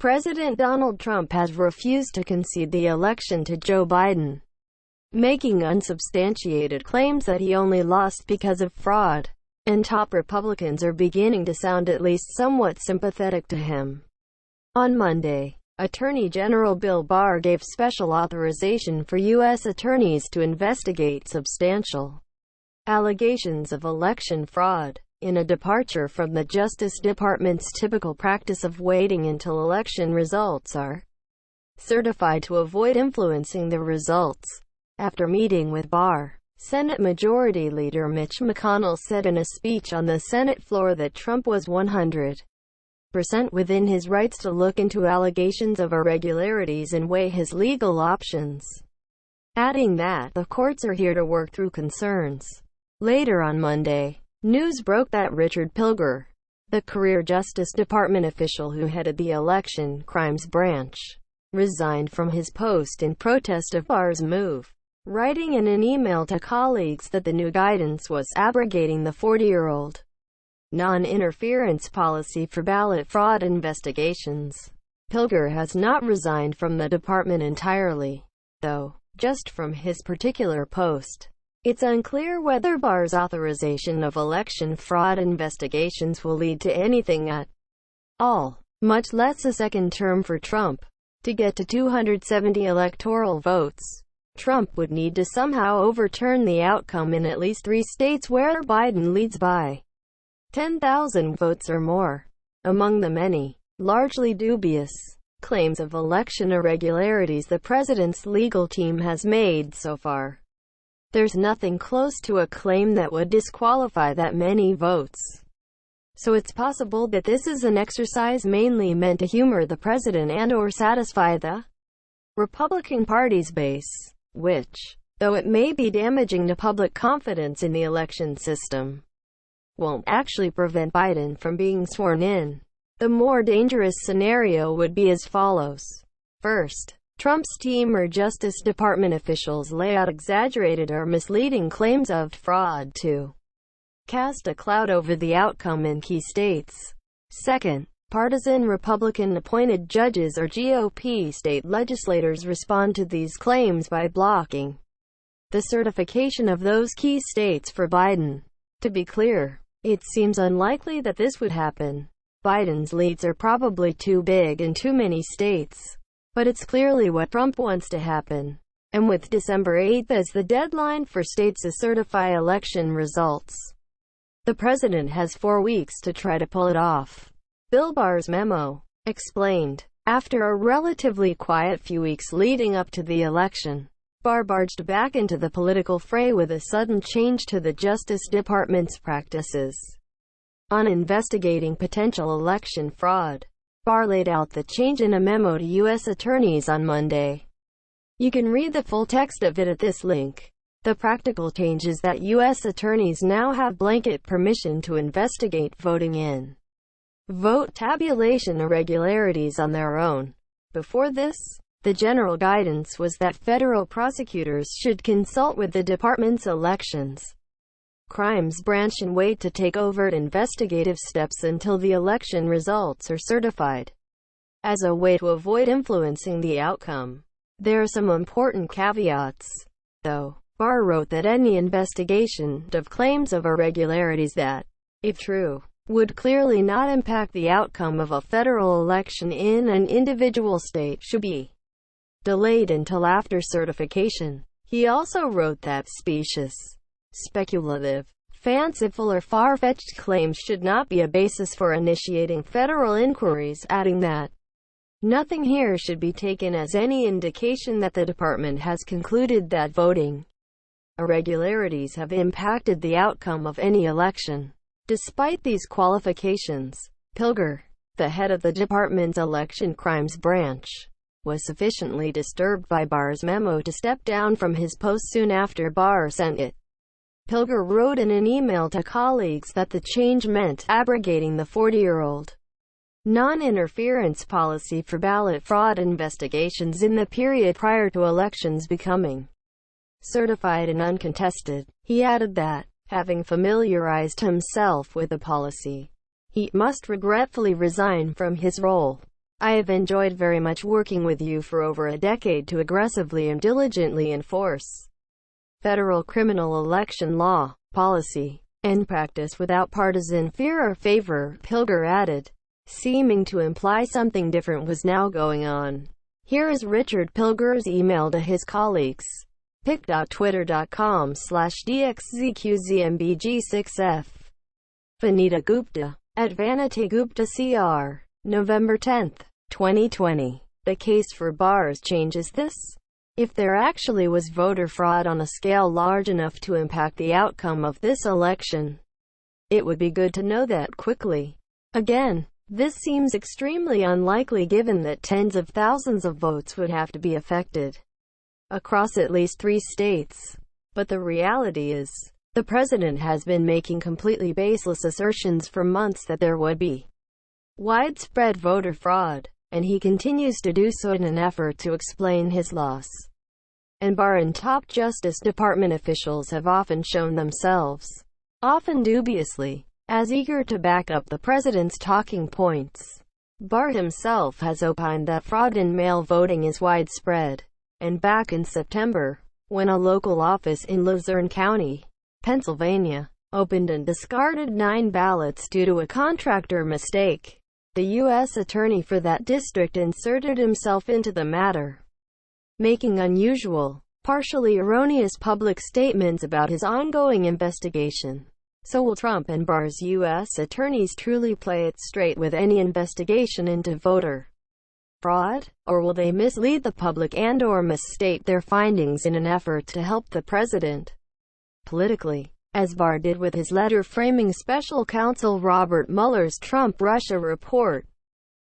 President Donald Trump has refused to concede the election to Joe Biden, making unsubstantiated claims that he only lost because of fraud, and top Republicans are beginning to sound at least somewhat sympathetic to him. On Monday, Attorney General Bill Barr gave special authorization for U.S. attorneys to investigate substantial allegations of election fraud, in a departure from the Justice Department's typical practice of waiting until election results are certified to avoid influencing the results. After meeting with Barr, Senate Majority Leader Mitch McConnell said in a speech on the Senate floor that Trump was 100% within his rights to look into allegations of irregularities and weigh his legal options, adding that the courts are here to work through concerns. Later on Monday, news broke that Richard Pilger, the career Justice Department official who headed the Election Crimes Branch, resigned from his post in protest of Barr's move, writing in an email to colleagues that the new guidance was abrogating the 40-year-old non-interference policy for ballot fraud investigations. Pilger has not resigned from the department entirely, though, just from his particular post. It's unclear whether Barr's authorization of election fraud investigations will lead to anything at all, much less a second term for Trump. To get to 270 electoral votes, Trump would need to somehow overturn the outcome in at least 3 states where Biden leads by 10,000 votes or more. Among the many, largely dubious, claims of election irregularities the president's legal team has made so far, there's nothing close to a claim that would disqualify that many votes. So it's possible that this is an exercise mainly meant to humor the president and/or satisfy the Republican Party's base, which, though it may be damaging to public confidence in the election system, won't actually prevent Biden from being sworn in. The more dangerous scenario would be as follows. First, Trump's team or Justice Department officials lay out exaggerated or misleading claims of fraud to cast a cloud over the outcome in key states. Second, partisan Republican-appointed judges or GOP state legislators respond to these claims by blocking the certification of those key states for Biden. To be clear, it seems unlikely that this would happen. Biden's leads are probably too big in too many states. But it's clearly what Trump wants to happen. And with December 8 as the deadline for states to certify election results, the president has 4 weeks to try to pull it off. Bill Barr's memo explained. After a relatively quiet few weeks leading up to the election, Barr barged back into the political fray with a sudden change to the Justice Department's practices on investigating potential election fraud. Barr laid out the change in a memo to U.S. attorneys on Monday. You can read the full text of it at this link. The practical change is that U.S. attorneys now have blanket permission to investigate voting in vote tabulation irregularities on their own. Before this, the general guidance was that federal prosecutors should consult with the department's elections crimes branch and wait to take overt investigative steps until the election results are certified, as a way to avoid influencing the outcome. There are some important caveats, though. Barr wrote that any investigation of claims of irregularities that, if true, would clearly not impact the outcome of a federal election in an individual state should be delayed until after certification. He also wrote that specious, speculative, fanciful or far-fetched claims should not be a basis for initiating federal inquiries, adding that nothing here should be taken as any indication that the department has concluded that voting irregularities have impacted the outcome of any election. Despite these qualifications, Pilger, the head of the department's election crimes branch, was sufficiently disturbed by Barr's memo to step down from his post soon after Barr sent it. Pilger wrote in an email to colleagues that the change meant abrogating the 40-year-old non-interference policy for ballot fraud investigations in the period prior to elections becoming certified and uncontested. He added that, having familiarized himself with the policy, he must regretfully resign from his role. I have enjoyed very much working with you for over a decade to aggressively and diligently enforce federal criminal election law, policy, and practice without partisan fear or favor, Pilger added, seeming to imply something different was now going on. Here is Richard Pilger's email to his colleagues. pic.twitter.com/dxzqzmbg6f. Vanita Gupta, at Vanity Gupta CR, November 10, 2020. The case for Barr's change is this. If there actually was voter fraud on a scale large enough to impact the outcome of this election, it would be good to know that quickly. Again, this seems extremely unlikely given that tens of thousands of votes would have to be affected across at least 3 states. But the reality is, the president has been making completely baseless assertions for months that there would be widespread voter fraud, and he continues to do so in an effort to explain his loss. And Barr and top Justice Department officials have often shown themselves, often dubiously, as eager to back up the president's talking points. Barr himself has opined that fraud in mail voting is widespread, and back in September, when a local office in Luzerne County, Pennsylvania, opened and discarded 9 ballots due to a contractor mistake, the U.S. attorney for that district inserted himself into the matter, making unusual, partially erroneous public statements about his ongoing investigation. So will Trump and Barr's U.S. attorneys truly play it straight with any investigation into voter fraud, or will they mislead the public and/or misstate their findings in an effort to help the president politically, as Barr did with his letter framing special counsel Robert Mueller's Trump-Russia report?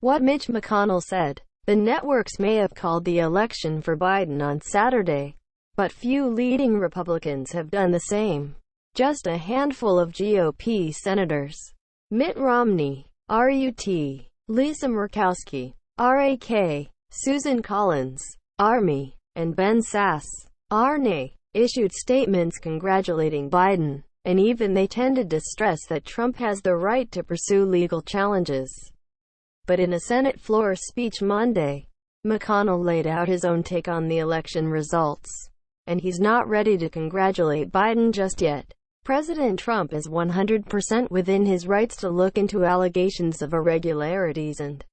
What Mitch McConnell said. The networks may have called the election for Biden on Saturday, but few leading Republicans have done the same. Just a handful of GOP senators, Mitt Romney, RUT, Lisa Murkowski, RAK, Susan Collins, Army, and Ben Sass, RNA, issued statements congratulating Biden, and even they tended to stress that Trump has the right to pursue legal challenges. But in a Senate floor speech Monday, McConnell laid out his own take on the election results, and he's not ready to congratulate Biden just yet. President Trump is 100% within his rights to look into allegations of irregularities and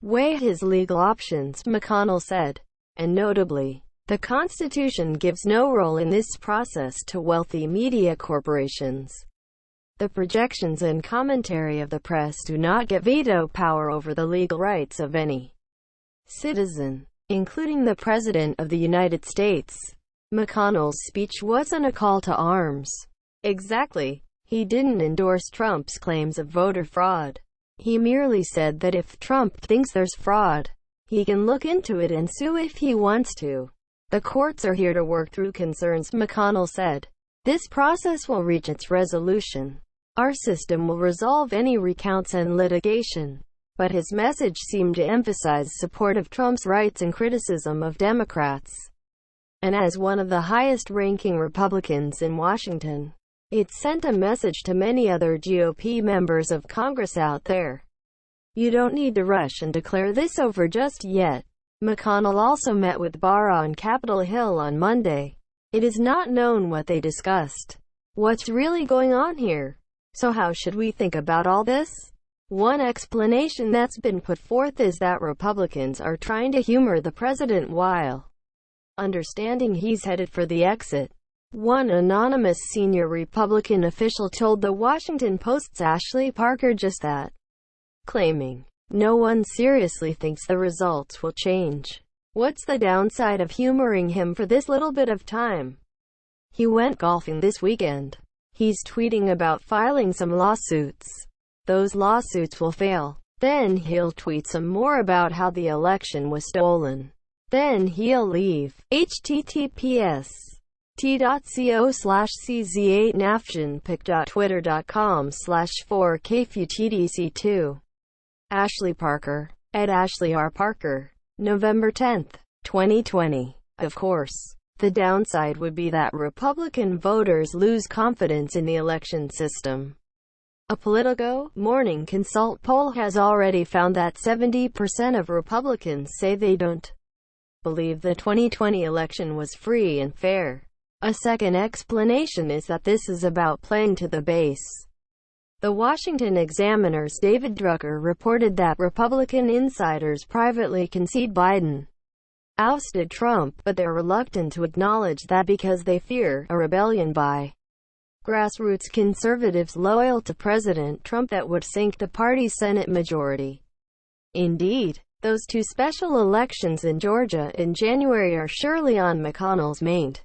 weigh his legal options, McConnell said. And notably, the Constitution gives no role in this process to wealthy media corporations. The projections and commentary of the press do not get veto power over the legal rights of any citizen, including the President of the United States. McConnell's speech wasn't a call to arms. Exactly. He didn't endorse Trump's claims of voter fraud. He merely said that if Trump thinks there's fraud, he can look into it and sue if he wants to. The courts are here to work through concerns, McConnell said. This process will reach its resolution. Our system will resolve any recounts and litigation. But his message seemed to emphasize support of Trump's rights and criticism of Democrats. And as one of the highest-ranking Republicans in Washington, it sent a message to many other GOP members of Congress out there. You don't need to rush and declare this over just yet. McConnell also met with Barr on Capitol Hill on Monday. It is not known what they discussed. What's really going on here? So how should we think about all this? One explanation that's been put forth is that Republicans are trying to humor the president while understanding he's headed for the exit. One anonymous senior Republican official told the Washington Post's Ashley Parker just that, claiming, "No one seriously thinks the results will change. What's the downside of humoring him for this little bit of time? He went golfing this weekend. He's tweeting about filing some lawsuits. Those lawsuits will fail. Then he'll tweet some more about how the election was stolen. Then he'll leave. https://t.co/cz8naftion pic.twitter.com/4kfutdc2. Ashley Parker. At Ashley R. Parker. November 10, 2020. Of course, the downside would be that Republican voters lose confidence in the election system. A Politico Morning Consult poll has already found that 70% of Republicans say they don't believe the 2020 election was free and fair. A second explanation is that this is about playing to the base. The Washington Examiner's David Drucker reported that Republican insiders privately concede Biden ousted Trump, but they're reluctant to acknowledge that because they fear a rebellion by grassroots conservatives loyal to President Trump that would sink the party's Senate majority. Indeed, those two special elections in Georgia in January are surely on McConnell's mind,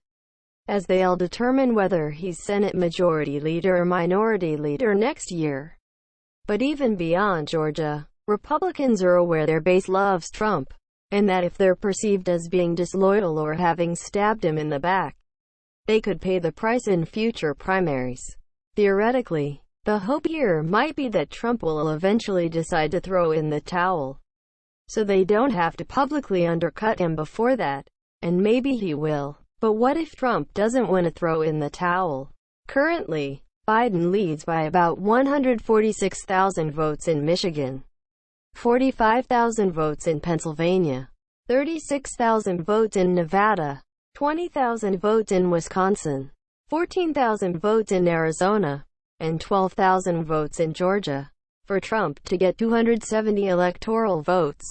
as they'll determine whether he's Senate Majority Leader or Minority Leader next year. But even beyond Georgia, Republicans are aware their base loves Trump, and that if they're perceived as being disloyal or having stabbed him in the back, they could pay the price in future primaries. Theoretically, the hope here might be that Trump will eventually decide to throw in the towel, so they don't have to publicly undercut him before that. And maybe he will. But what if Trump doesn't want to throw in the towel? Currently, Biden leads by about 146,000 votes in Michigan, 45,000 votes in Pennsylvania, 36,000 votes in Nevada, 20,000 votes in Wisconsin, 14,000 votes in Arizona, and 12,000 votes in Georgia. For Trump to get 270 electoral votes,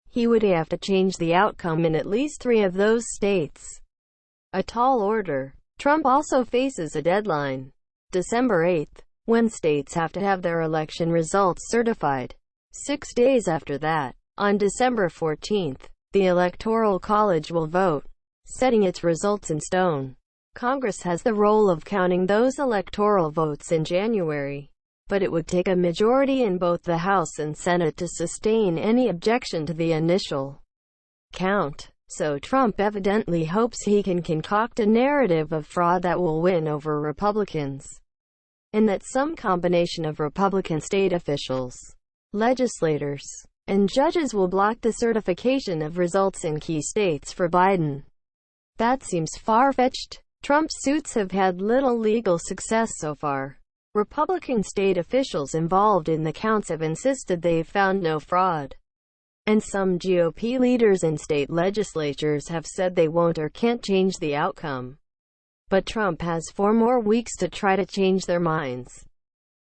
he would have to change the outcome in at least 3 of those states. A tall order. Trump also faces a deadline, December 8th, when states have to have their election results certified. 6 days after that, on December 14th, the Electoral College will vote, setting its results in stone. Congress has the role of counting those electoral votes in January, but it would take a majority in both the House and Senate to sustain any objection to the initial count. So Trump evidently hopes he can concoct a narrative of fraud that will win over Republicans, and that some combination of Republican state officials, legislators, and judges will block the certification of results in key states for Biden. That seems far-fetched. Trump's suits have had little legal success so far. Republican state officials involved in the counts have insisted they've found no fraud, and some GOP leaders in state legislatures have said they won't or can't change the outcome. But Trump has 4 more weeks to try to change their minds.